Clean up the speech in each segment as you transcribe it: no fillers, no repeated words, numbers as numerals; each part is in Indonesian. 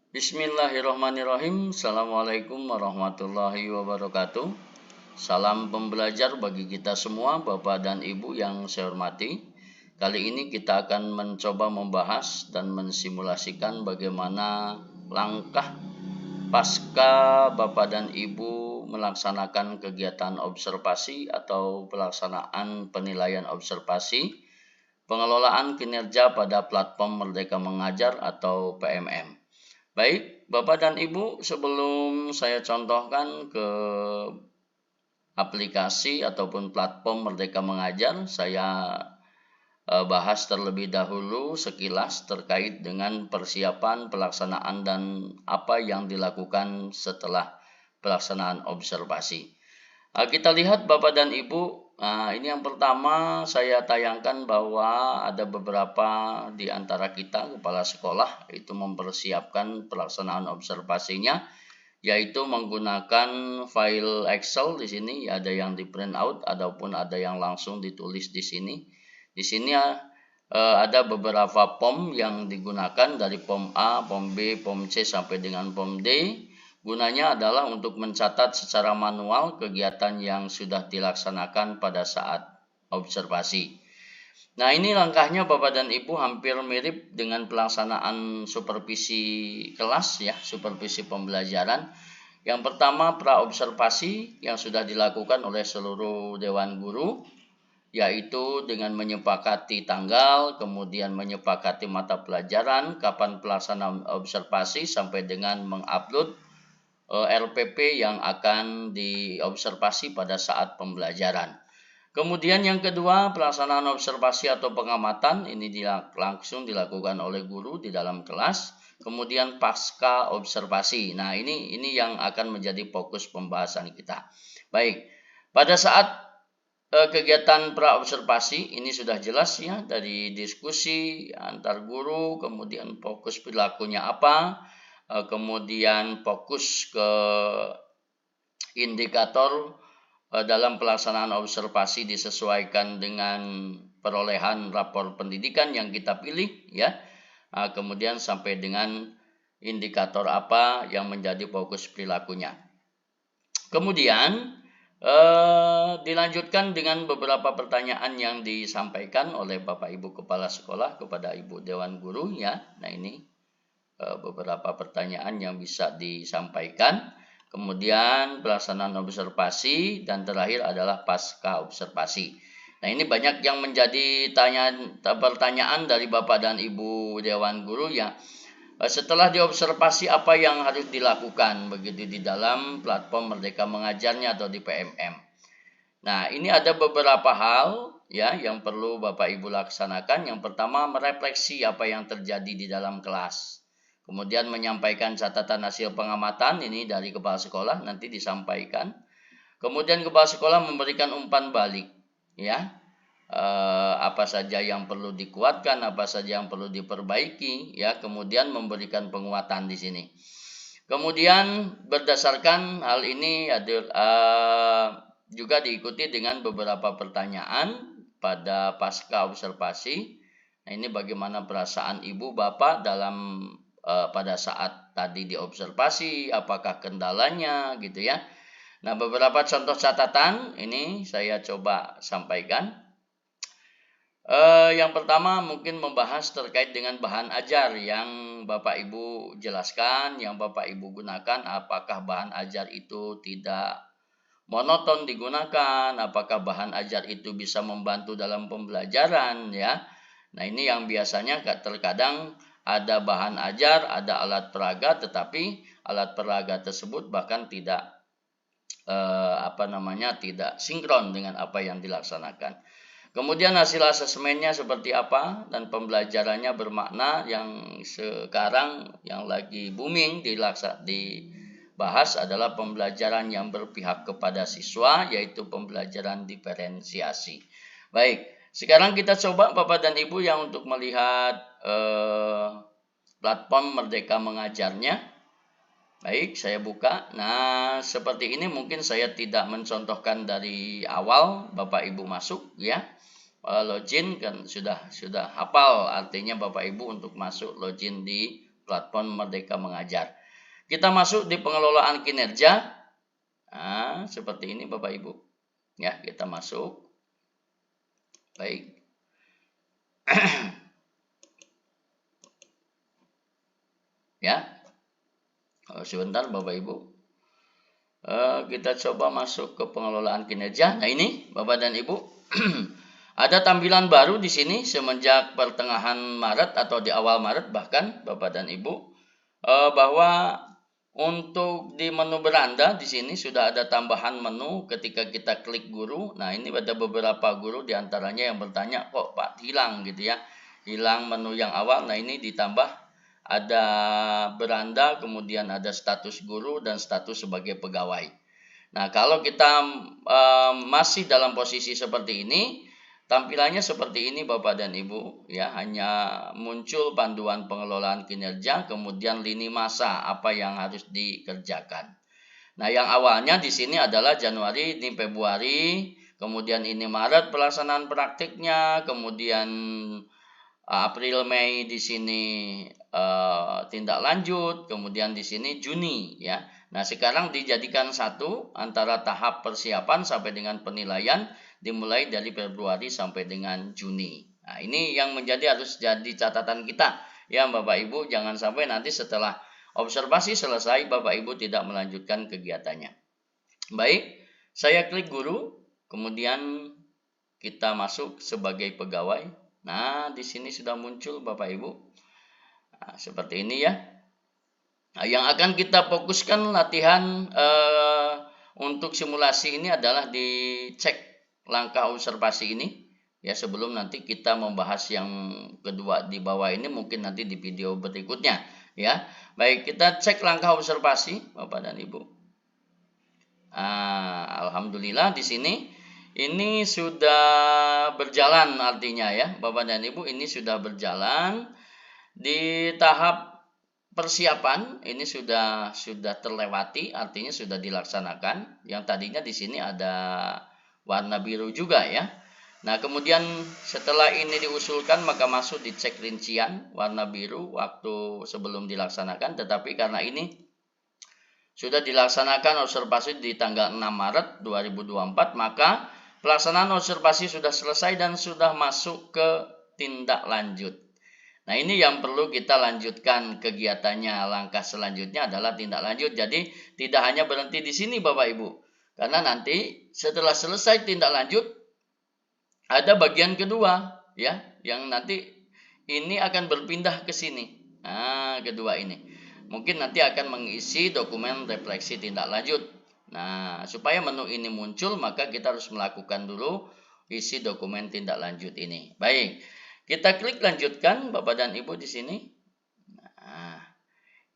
Bismillahirrahmanirrahim. Assalamualaikum warahmatullahi wabarakatuh. Salam pembelajar bagi kita semua, Bapak dan Ibu yang saya hormati. Kali ini kita akan mencoba membahas dan mensimulasikan bagaimana langkah pasca Bapak dan Ibu melaksanakan kegiatan observasi atau pelaksanaan penilaian observasi pengelolaan kinerja pada platform Merdeka Mengajar atau PMM. Baik, Bapak dan Ibu, sebelum saya contohkan ke aplikasi ataupun platform Merdeka Mengajar, saya bahas terlebih dahulu sekilas terkait dengan persiapan pelaksanaan dan apa yang dilakukan setelah pelaksanaan observasi. Kita lihat Bapak dan Ibu, ini yang pertama saya tayangkan bahwa ada beberapa di antara kita kepala sekolah itu mempersiapkan pelaksanaan observasinya, yaitu menggunakan file Excel di sini, ada yang di print out ataupun ada yang langsung ditulis di sini. Di sini ada beberapa POM yang digunakan dari POM A, POM B, POM C sampai dengan POM D. Gunanya adalah untuk mencatat secara manual kegiatan yang sudah dilaksanakan pada saat observasi. Nah, ini langkahnya Bapak dan Ibu hampir mirip dengan pelaksanaan supervisi kelas ya, supervisi pembelajaran. Yang pertama pra-observasi yang sudah dilakukan oleh seluruh dewan guru, yaitu dengan menyepakati tanggal, kemudian menyepakati mata pelajaran, kapan pelaksanaan observasi sampai dengan mengupload RPP yang akan diobservasi pada saat pembelajaran. Kemudian yang kedua, pelaksanaan observasi atau pengamatan ini langsung dilakukan oleh guru di dalam kelas. Kemudian pasca observasi. Nah, ini yang akan menjadi fokus pembahasan kita. Baik, pada saat kegiatan pra-observasi ini sudah jelas ya dari diskusi antar guru, kemudian fokus perilakunya apa, kemudian fokus ke indikator dalam pelaksanaan observasi disesuaikan dengan perolehan rapor pendidikan yang kita pilih ya. Kemudian sampai dengan indikator apa yang menjadi fokus perilakunya. Kemudian dilanjutkan dengan beberapa pertanyaan yang disampaikan oleh Bapak Ibu Kepala Sekolah kepada Ibu Dewan Guru ya. Nah, ini beberapa pertanyaan yang bisa disampaikan. Kemudian pelaksanaan observasi dan terakhir adalah pasca observasi. Nah, ini banyak yang menjadi pertanyaan dari Bapak dan Ibu Dewan Guru ya. Setelah diobservasi apa yang harus dilakukan begitu di dalam platform Merdeka Mengajarnya atau di PMM. Nah, ini ada beberapa hal ya yang perlu Bapak Ibu laksanakan. Yang pertama, merefleksi apa yang terjadi di dalam kelas. Kemudian menyampaikan catatan hasil pengamatan ini dari kepala sekolah nanti disampaikan. Kemudian kepala sekolah memberikan umpan balik ya. Apa saja yang perlu dikuatkan, apa saja yang perlu diperbaiki ya, kemudian memberikan penguatan di sini. Kemudian berdasarkan hal ini juga diikuti dengan beberapa pertanyaan pada pasca observasi. Nah, ini bagaimana perasaan ibu bapak dalam pada saat tadi diobservasi, apakah kendalanya gitu ya. Nah, beberapa contoh catatan ini saya coba sampaikan. Yang pertama mungkin membahas terkait dengan bahan ajar yang Bapak Ibu jelaskan, yang Bapak Ibu gunakan, apakah bahan ajar itu tidak monoton digunakan, apakah bahan ajar itu bisa membantu dalam pembelajaran ya. Nah, ini yang biasanya terkadang ada bahan ajar, ada alat peraga, tetapi alat peraga tersebut bahkan tidak tidak sinkron dengan apa yang dilaksanakan. Kemudian hasil asesmennya seperti apa dan pembelajarannya bermakna yang sekarang yang lagi booming dibahas adalah pembelajaran yang berpihak kepada siswa, yaitu pembelajaran diferensiasi. Baik, sekarang kita coba Bapak dan Ibu yang untuk melihat platform Merdeka Mengajarnya. Baik, saya buka. Nah, seperti ini mungkin saya tidak mencontohkan dari awal Bapak Ibu masuk ya. Login kan sudah hafal artinya Bapak Ibu untuk masuk login di platform Merdeka Mengajar. Kita masuk di pengelolaan kinerja. Nah, seperti ini Bapak Ibu. Ya, kita masuk. Baik. Ya. Sebentar Bapak Ibu. Kita coba masuk ke pengelolaan kinerja. Nah, ini Bapak dan Ibu. Ada tampilan baru di sini semenjak pertengahan Maret atau di awal Maret bahkan Bapak dan Ibu, bahwa untuk di menu beranda di sini sudah ada tambahan menu ketika kita klik guru. Nah, ini ada beberapa guru diantaranya yang bertanya, kok Pak hilang gitu ya, hilang menu yang awal. Nah, ini ditambah ada beranda, kemudian ada status guru dan status sebagai pegawai. Nah, kalau kita masih dalam posisi seperti ini, tampilannya seperti ini Bapak dan Ibu, ya, hanya muncul panduan pengelolaan kinerja, kemudian lini masa apa yang harus dikerjakan. Nah, yang awalnya di sini adalah Januari, ini Februari, kemudian ini Maret pelaksanaan praktiknya, kemudian April, Mei di sini tindak lanjut, kemudian di sini Juni, ya. Nah, sekarang dijadikan satu antara tahap persiapan sampai dengan penilaian dimulai dari Februari sampai dengan Juni. Nah, ini yang harus jadi catatan kita ya Bapak Ibu, jangan sampai nanti setelah observasi selesai Bapak Ibu tidak melanjutkan kegiatannya. Baik, saya klik guru, kemudian kita masuk sebagai pegawai. Nah, di sini sudah muncul Bapak Ibu. Nah, seperti ini ya. Nah, yang akan kita fokuskan latihan untuk simulasi ini adalah dicek langkah observasi ini ya, sebelum nanti kita membahas yang kedua di bawah ini, mungkin nanti di video berikutnya ya. Baik, kita cek langkah observasi Bapak dan Ibu. Alhamdulillah di sini ini sudah berjalan, artinya ya Bapak dan Ibu, ini sudah berjalan di tahap persiapan. Ini sudah terlewati, artinya sudah dilaksanakan. Yang tadinya di sini ada warna biru juga ya. Nah, kemudian setelah ini diusulkan maka masuk di cek rincian warna biru waktu sebelum dilaksanakan, tetapi karena ini sudah dilaksanakan observasi di tanggal 6 Maret 2024, maka pelaksanaan observasi sudah selesai dan sudah masuk ke tindak lanjut. Nah, ini yang perlu kita lanjutkan kegiatannya. Langkah selanjutnya adalah tindak lanjut. Jadi tidak hanya berhenti di sini Bapak Ibu. Karena nanti setelah selesai tindak lanjut ada bagian kedua ya, yang nanti ini akan berpindah ke sini. Nah, kedua ini mungkin nanti akan mengisi dokumen refleksi tindak lanjut. Nah, supaya menu ini muncul maka kita harus melakukan dulu isi dokumen tindak lanjut ini. Baik, kita klik lanjutkan Bapak dan Ibu di sini. Nah,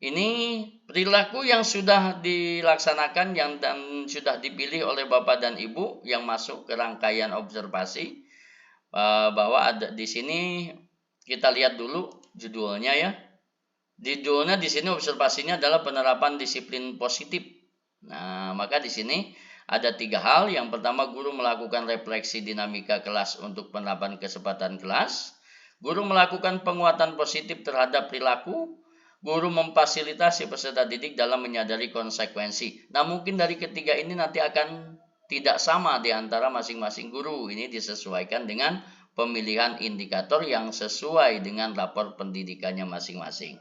ini perilaku yang sudah dilaksanakan dan sudah dipilih oleh Bapak dan Ibu yang masuk ke rangkaian observasi. Bahwa ada di sini, kita lihat dulu judulnya ya. Judulnya di sini observasinya adalah penerapan disiplin positif. Nah, maka di sini ada 3 hal. Yang pertama, guru melakukan refleksi dinamika kelas untuk penerapan kesempatan kelas. Guru melakukan penguatan positif terhadap perilaku. Guru memfasilitasi peserta didik dalam menyadari konsekuensi. Nah, mungkin dari ketiga ini nanti akan tidak sama di antara masing-masing guru. Ini disesuaikan dengan pemilihan indikator yang sesuai dengan rapor pendidikannya masing-masing.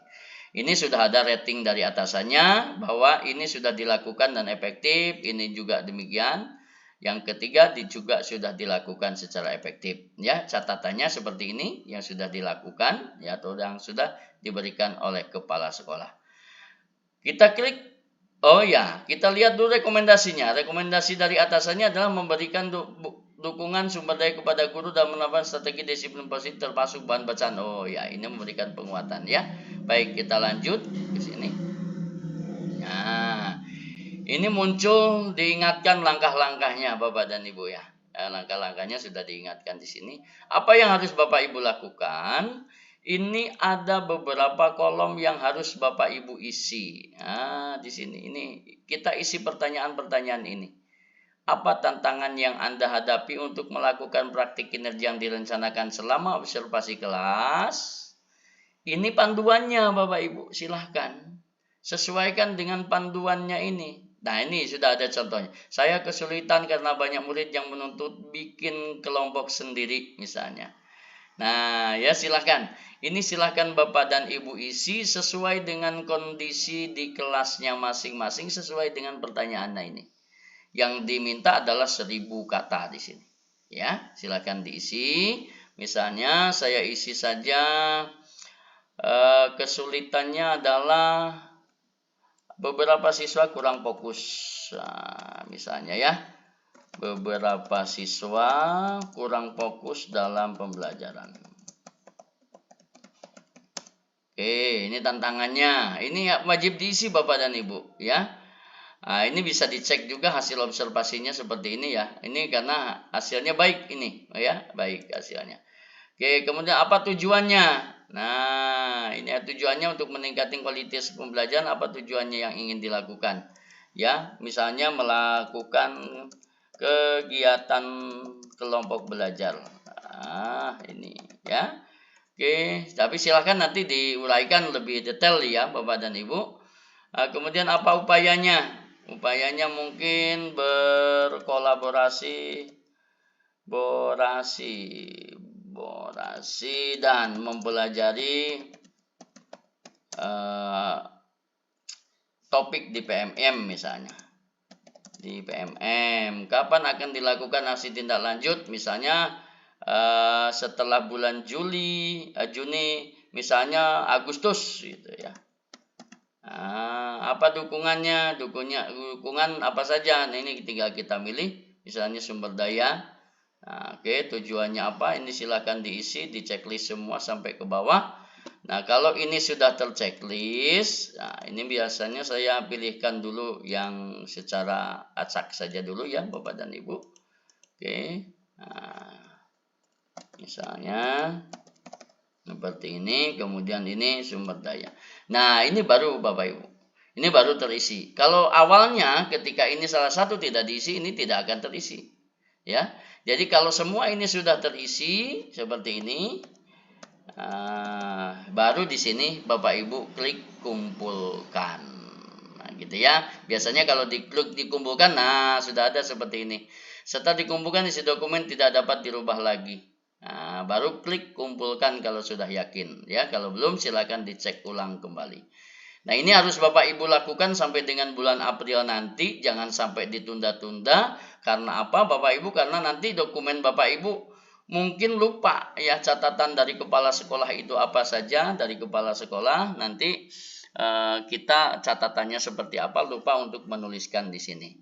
Ini sudah ada rating dari atasannya bahwa ini sudah dilakukan dan efektif. Ini juga demikian. Yang ketiga juga sudah dilakukan secara efektif. Ya, catatannya seperti ini yang sudah dilakukan ya, atau yang sudah diberikan oleh kepala sekolah. Kita klik. Oh ya, kita lihat dulu rekomendasinya. Rekomendasi dari atasannya adalah memberikan dukungan sumber daya kepada guru dalam menerapkan strategi disiplin positif termasuk bahan bacaan. Oh ya, ini memberikan penguatan ya. Baik, kita lanjut ke sini. Nah, ini muncul diingatkan langkah-langkahnya Bapak dan Ibu ya. Langkah-langkahnya sudah diingatkan di sini. Apa yang harus Bapak Ibu lakukan? Ini ada beberapa kolom yang harus Bapak Ibu isi. Nah, di sini ini kita isi pertanyaan-pertanyaan ini. Apa tantangan yang Anda hadapi untuk melakukan praktik kinerja yang direncanakan selama observasi kelas? Ini panduannya Bapak Ibu, silahkan sesuaikan dengan panduannya ini. Nah ini sudah ada contohnya. Saya kesulitan karena banyak murid yang menuntut bikin kelompok sendiri misalnya. Nah ya silahkan. Ini silahkan Bapak dan Ibu isi sesuai dengan kondisi di kelasnya masing-masing sesuai dengan pertanyaannya ini. Yang diminta adalah 1000 kata di sini. Ya silahkan diisi. Misalnya saya isi saja kesulitannya adalah beberapa siswa kurang fokus. Nah, misalnya ya, beberapa siswa kurang fokus dalam pembelajaran. Oke, ini tantangannya. Ini wajib diisi Bapak dan Ibu ya. Nah, ini bisa dicek juga hasil observasinya seperti ini ya. Ini karena hasilnya baik ini ya, baik hasilnya. Oke, kemudian apa tujuannya? Nah, ini tujuannya untuk meningkatkan kualitas pembelajaran, apa tujuannya yang ingin dilakukan? Ya, misalnya melakukan kegiatan kelompok belajar. Nah, ini ya. Oke, tapi silakan nanti diuraikan lebih detail ya Bapak dan Ibu. Kemudian apa upayanya? Upayanya mungkin berkolaborasi dan mempelajari topik di PMM misalnya. Di PMM, kapan akan dilakukan aksi tindak lanjut? Misalnya setelah bulan Juni, misalnya Agustus gitu ya. Apa dukungannya? Dukungan apa saja? Nah, ini tinggal kita milih, misalnya sumber daya. Nah, oke, tujuannya apa? Ini silakan diisi, di checklist semua sampai ke bawah. Nah, kalau ini sudah terchecklist, nah ini biasanya saya pilihkan dulu yang secara acak saja dulu ya, Bapak dan Ibu. Oke, nah, misalnya seperti ini, kemudian ini sumber daya. Nah, ini baru Bapak Ibu. Ini baru terisi. Kalau awalnya ketika ini salah satu tidak diisi, ini tidak akan terisi. Ya. Jadi kalau semua ini sudah terisi seperti ini, baru di sini Bapak Ibu klik kumpulkan. Nah, gitu ya. Biasanya kalau diklik dikumpulkan, nah sudah ada seperti ini. Setelah dikumpulkan isi dokumen tidak dapat dirubah lagi. Nah, baru klik kumpulkan kalau sudah yakin. Ya, kalau belum silakan dicek ulang kembali. Nah, ini harus Bapak Ibu lakukan sampai dengan bulan April nanti, jangan sampai ditunda-tunda. Karena apa Bapak Ibu? Karena nanti dokumen Bapak Ibu mungkin lupa ya, catatan dari kepala sekolah itu apa saja dari kepala sekolah. Nanti kita catatannya seperti apa, lupa untuk menuliskan di sini.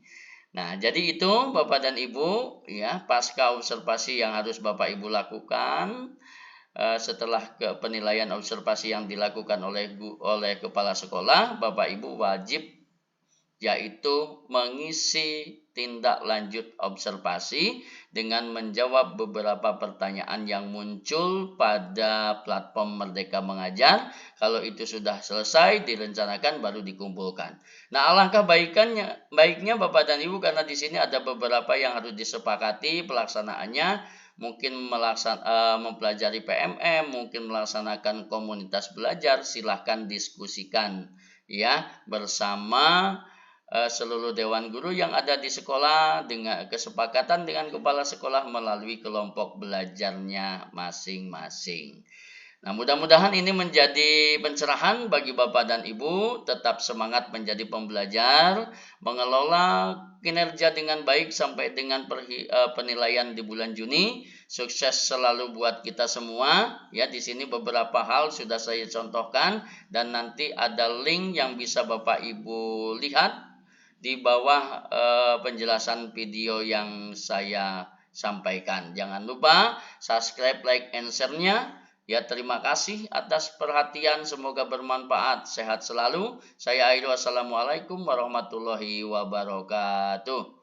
Nah, jadi itu Bapak dan Ibu ya, pasca observasi yang harus Bapak Ibu lakukan. Setelah penilaian observasi yang dilakukan oleh kepala sekolah, Bapak Ibu wajib yaitu mengisi tindak lanjut observasi dengan menjawab beberapa pertanyaan yang muncul pada platform Merdeka Mengajar. Kalau itu sudah selesai direncanakan baru dikumpulkan. Nah, alangkah baiknya Bapak dan Ibu, karena di sini ada beberapa yang harus disepakati pelaksanaannya. Mungkin mempelajari PMM, mungkin melaksanakan komunitas belajar, silahkan diskusikan ya bersama seluruh dewan guru yang ada di sekolah dengan kesepakatan dengan kepala sekolah melalui kelompok belajarnya masing-masing. Nah, mudah-mudahan ini menjadi pencerahan bagi Bapak dan Ibu, tetap semangat menjadi pembelajar, mengelola kinerja dengan baik sampai dengan penilaian di bulan Juni. Sukses selalu buat kita semua. Ya, di sini beberapa hal sudah saya contohkan dan nanti ada link yang bisa Bapak Ibu lihat di bawah penjelasan video yang saya sampaikan. Jangan lupa subscribe, like, and share-nya. Ya, terima kasih atas perhatian, semoga bermanfaat. Sehat selalu. Saya Aido, assalamualaikum warahmatullahi wabarakatuh.